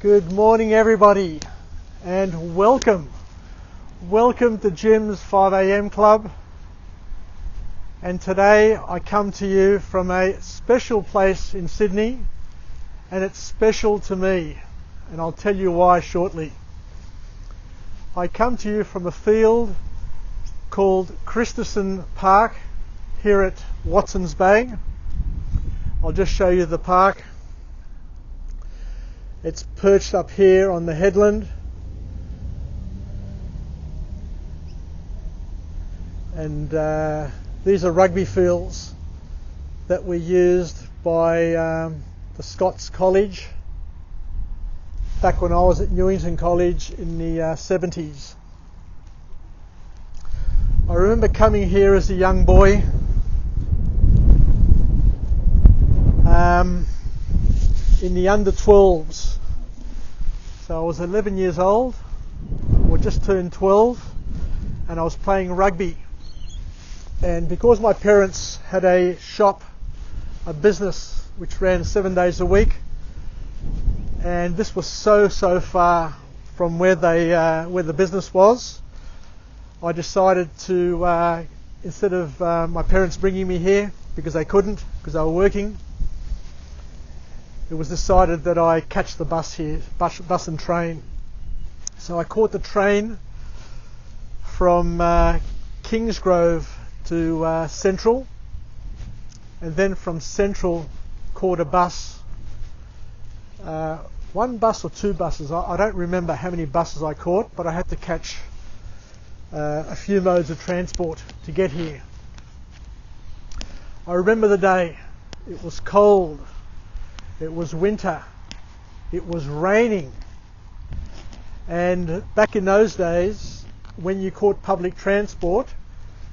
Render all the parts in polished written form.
Good morning everybody and welcome to Jim's 5am Club, and today I come to you from a special place in Sydney, and it's special to me, and I'll tell you why shortly. I come to you from a field called Christensen Park here at Watson's Bay. I'll just show you the park. It's perched up here on the headland, and these are rugby fields that were used by the Scots College back when I was at Newington College in the 70s. I remember coming here as a young boy, in the under 12s. So I was 11 years old, or just turned 12, and I was playing rugby. And because my parents had a shop, a business which ran 7 days a week, and this was so far from where the business was, I decided to, instead of my parents bringing me here because they couldn't, because they were working, it was decided that I catch the bus here, bus and train. So I caught the train from Kingsgrove to Central, and then from Central caught a bus, one bus or two buses, I don't remember how many buses I caught, but I had to catch a few modes of transport to get here. I remember the day. It was cold. It was winter, it was raining, and back in those days, when you caught public transport,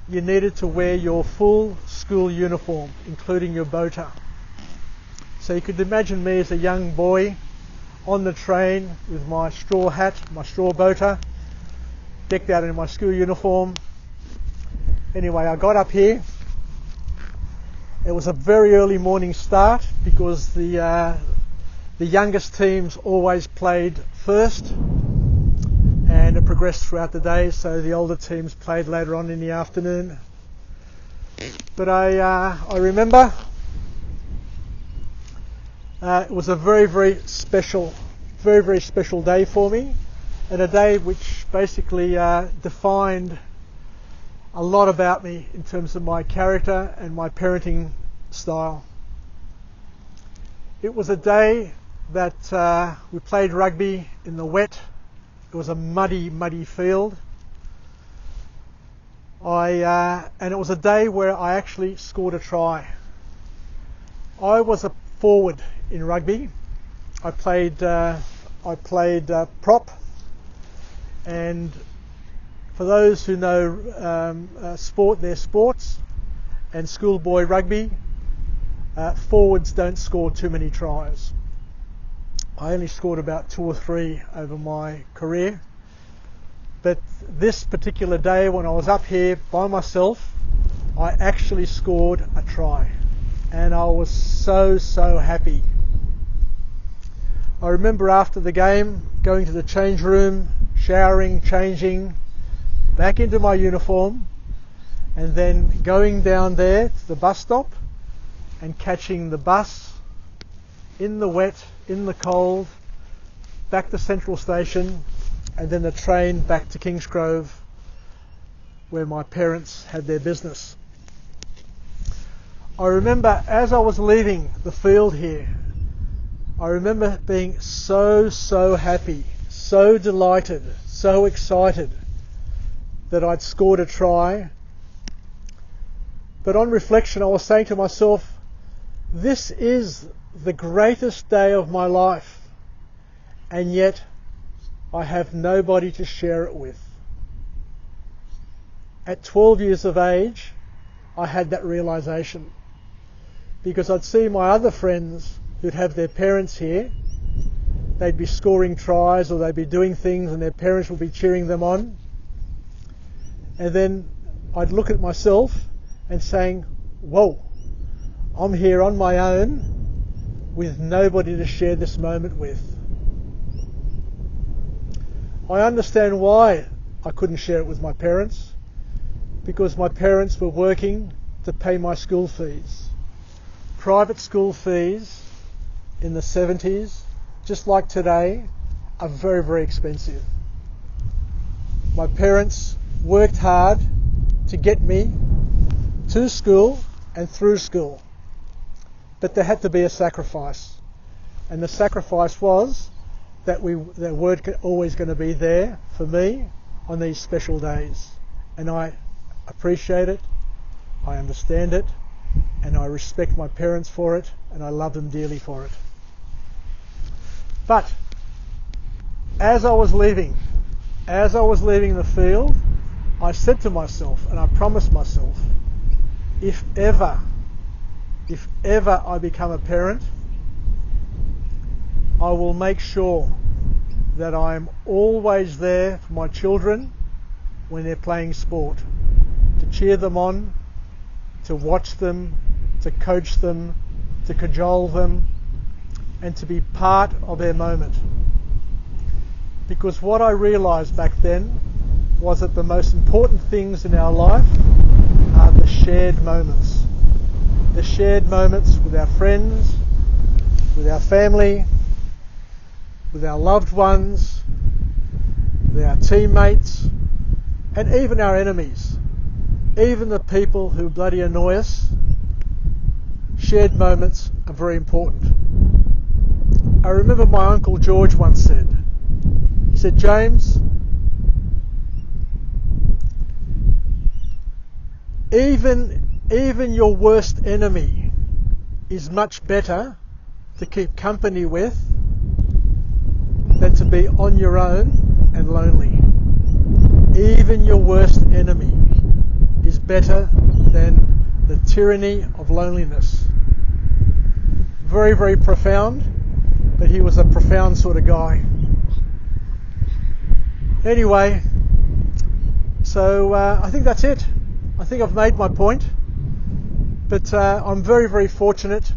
you needed to wear your full school uniform, including your boater. So you could imagine me as a young boy on the train with my straw hat, my straw boater, decked out in my school uniform. Anyway, I got up here. It was a very early morning start because the youngest teams always played first, and it progressed throughout the day, so the older teams played later on in the afternoon. But I remember it was a very special day for me, and a day which basically defined a lot about me in terms of my character and my parenting style. It was a day that we played rugby in the wet. It was a muddy field. And it was a day where I actually scored a try. I was a forward in rugby. I played prop, and for those who know their sports and schoolboy rugby, forwards don't score too many tries. I only scored about 2 or 3 over my career. But this particular day when I was up here by myself, I actually scored a try. And I was so happy. I remember after the game going to the change room, showering, changing, back into my uniform, and then going down there to the bus stop and catching the bus in the wet, in the cold, back to Central Station, and then the train back to Kingsgrove, where my parents had their business. I remember as I was leaving the field here, I remember being so happy, so delighted, so excited that I'd scored a try. But on reflection, I was saying to myself, this is the greatest day of my life, and yet I have nobody to share it with. At 12 years of age, I had that realization, because I'd see my other friends who'd have their parents here. They'd be scoring tries, or they'd be doing things, and their parents would be cheering them on. And then I'd look at myself and saying, whoa, I'm here on my own with nobody to share this moment with. I understand why I couldn't share it with my parents, because my parents were working to pay my school fees. Private school fees in the 70s, just like today, are very, very expensive. My parents worked hard to get me to school and through school, but there had to be a sacrifice, and the sacrifice was that they weren't always going to be there for me on these special days, and I appreciate it, I understand it, and I respect my parents for it, and I love them dearly for it. But as I was leaving the field, I said to myself, and I promised myself, if ever I become a parent, I will make sure that I am always there for my children when they're playing sport, to cheer them on, to watch them, to coach them, to cajole them, and to be part of their moment. Because what I realised back then was that the most important things in our life are the shared moments. The shared moments with our friends, with our family, with our loved ones, with our teammates, and even our enemies. Even the people who bloody annoy us. Shared moments are very important. I remember my Uncle George once said, he said, James, even your worst enemy is much better to keep company with than to be on your own and lonely. Even your worst enemy is better than the tyranny of loneliness. Very, very profound, but he was a profound sort of guy. Anyway, so I think that's it. I think I've made my point, but I'm very, very fortunate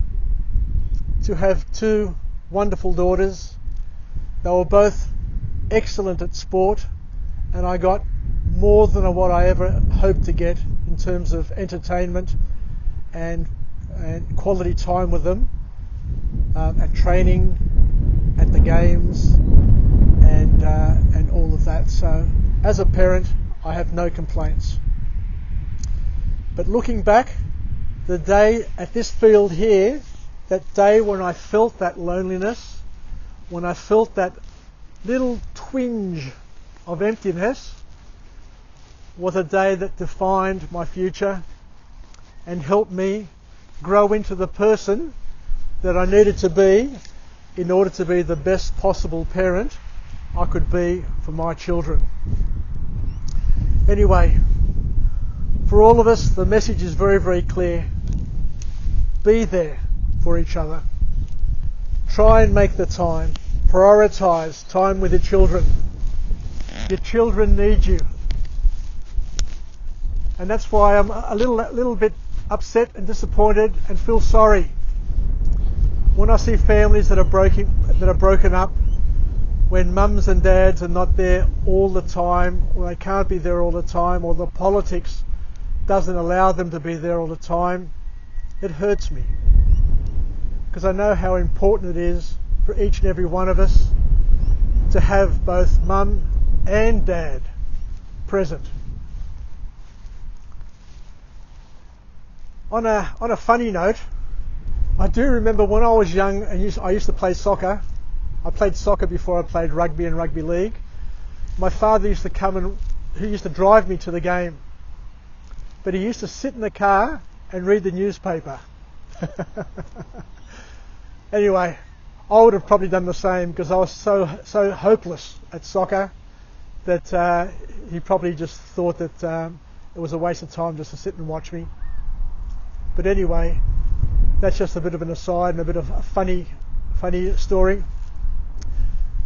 to have two wonderful daughters. They were both excellent at sport, and I got more than what I ever hoped to get in terms of entertainment and quality time with them at training, at the games, and all of that. So as a parent, I have no complaints. But looking back, the day at this field here, that day when I felt that loneliness, when I felt that little twinge of emptiness, was a day that defined my future and helped me grow into the person that I needed to be in order to be the best possible parent I could be for my children. Anyway, for all of us, the message is very, very clear. Be there for each other. Try and make the time. Prioritise time with your children. Your children need you. And that's why I'm a little bit upset and disappointed and feel sorry when I see families that are broken up, when mums and dads are not there all the time, or they can't be there all the time, or the politics doesn't allow them to be there all the time. It hurts me, because I know how important it is for each and every one of us to have both mum and dad present. On a funny note, I do remember when I was young and I used to play soccer. I played soccer before I played rugby and rugby league. My father used to come and he used to drive me to the game, but he used to sit in the car and read the newspaper. Anyway, I would have probably done the same, because I was so hopeless at soccer that he probably just thought that it was a waste of time just to sit and watch me. But anyway, that's just a bit of an aside and a bit of a funny story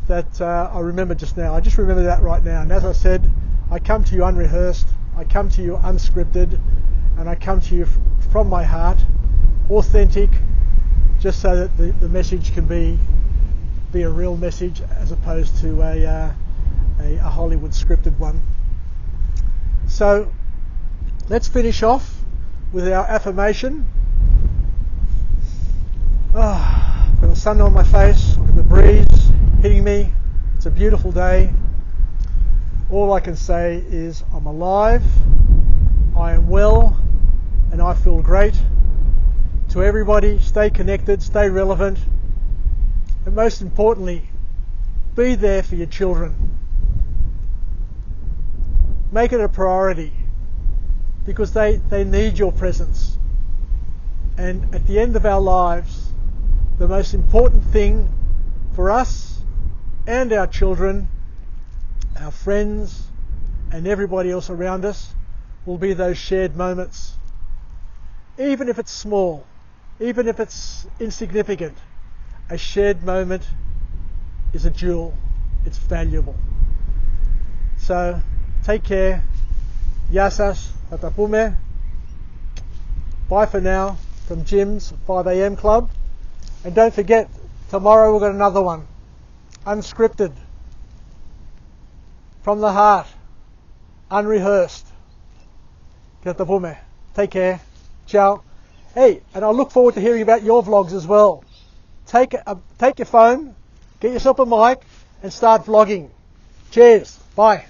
that I remember just now. I just remember that right now. And as I said, I come to you unrehearsed, I come to you unscripted, and I come to you from my heart, authentic, just so that the message can be a real message as opposed to a a Hollywood scripted one. So let's finish off with our affirmation. I've got the sun on my face, I've got the breeze hitting me. It's a beautiful day. All I can say is I'm alive, I am well, and I feel great. To everybody, stay connected, stay relevant, and most importantly, be there for your children. Make it a priority, because they need your presence. And at the end of our lives, the most important thing for us and our children, our friends, and everybody else around us will be those shared moments. Even if it's small, even if it's insignificant, a shared moment is a jewel. It's valuable. So take care. Yasas, Hatapume. Bye for now from Jim's 5 a.m. Club. And don't forget, tomorrow we've got another one. Unscripted. From the heart. Unrehearsed. Hatapume. Take care. Ciao. Hey, and I look forward to hearing about your vlogs as well. Take your phone, get yourself a mic, and start vlogging. Cheers. Bye.